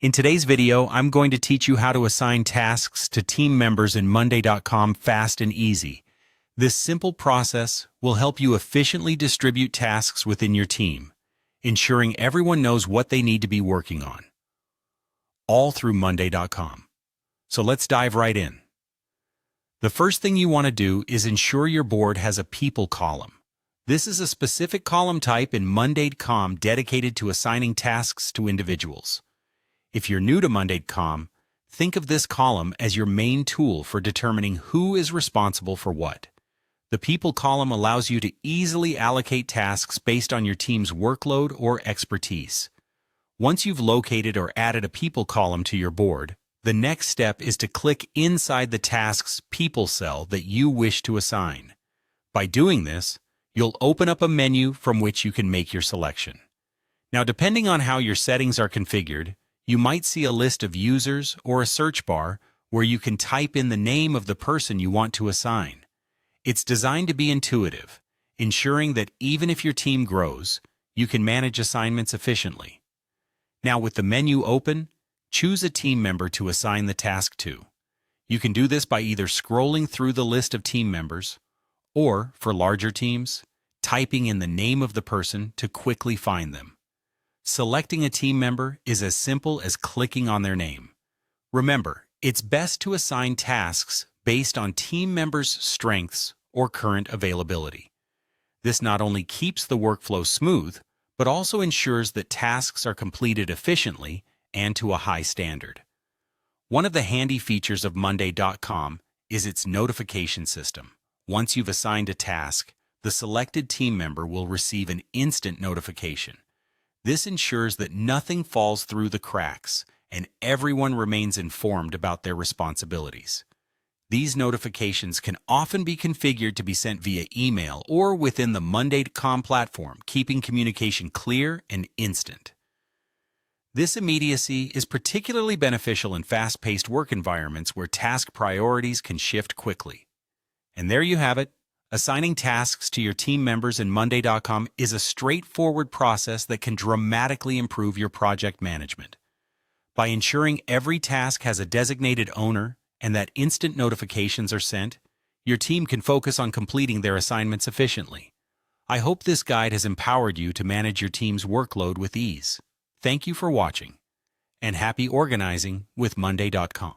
In today's video, I'm going to teach you how to assign tasks to team members in Monday.com fast and easy. This simple process will help you efficiently distribute tasks within your team, ensuring everyone knows what they need to be working on, all through Monday.com. So let's dive right in. The first thing you want to do is ensure your board has a people column. This is a specific column type in Monday.com dedicated to assigning tasks to individuals. If you're new to Monday.com, think of this column as your main tool for determining who is responsible for what. The People column allows you to easily allocate tasks based on your team's workload or expertise. Once you've located or added a People column to your board, the next step is to click inside the Tasks People cell that you wish to assign. By doing this, you'll open up a menu from which you can make your selection. Now, depending on how your settings are configured, you might see a list of users or a search bar where you can type in the name of the person you want to assign. It's designed to be intuitive, ensuring that even if your team grows, you can manage assignments efficiently. Now, with the menu open, choose a team member to assign the task to. You can do this by either scrolling through the list of team members or, for larger teams, typing in the name of the person to quickly find them. Selecting a team member is as simple as clicking on their name. Remember, it's best to assign tasks based on team members' strengths or current availability. This not only keeps the workflow smooth, but also ensures that tasks are completed efficiently and to a high standard. One of the handy features of Monday.com is its notification system. Once you've assigned a task, the selected team member will receive an instant notification. This ensures that nothing falls through the cracks and everyone remains informed about their responsibilities. These notifications can often be configured to be sent via email or within the Monday.com platform, keeping communication clear and instant. This immediacy is particularly beneficial in fast-paced work environments where task priorities can shift quickly. And there you have it. Assigning tasks to your team members in Monday.com is a straightforward process that can dramatically improve your project management. By ensuring every task has a designated owner and that instant notifications are sent, your team can focus on completing their assignments efficiently. I hope this guide has empowered you to manage your team's workload with ease. Thank you for watching, and happy organizing with Monday.com.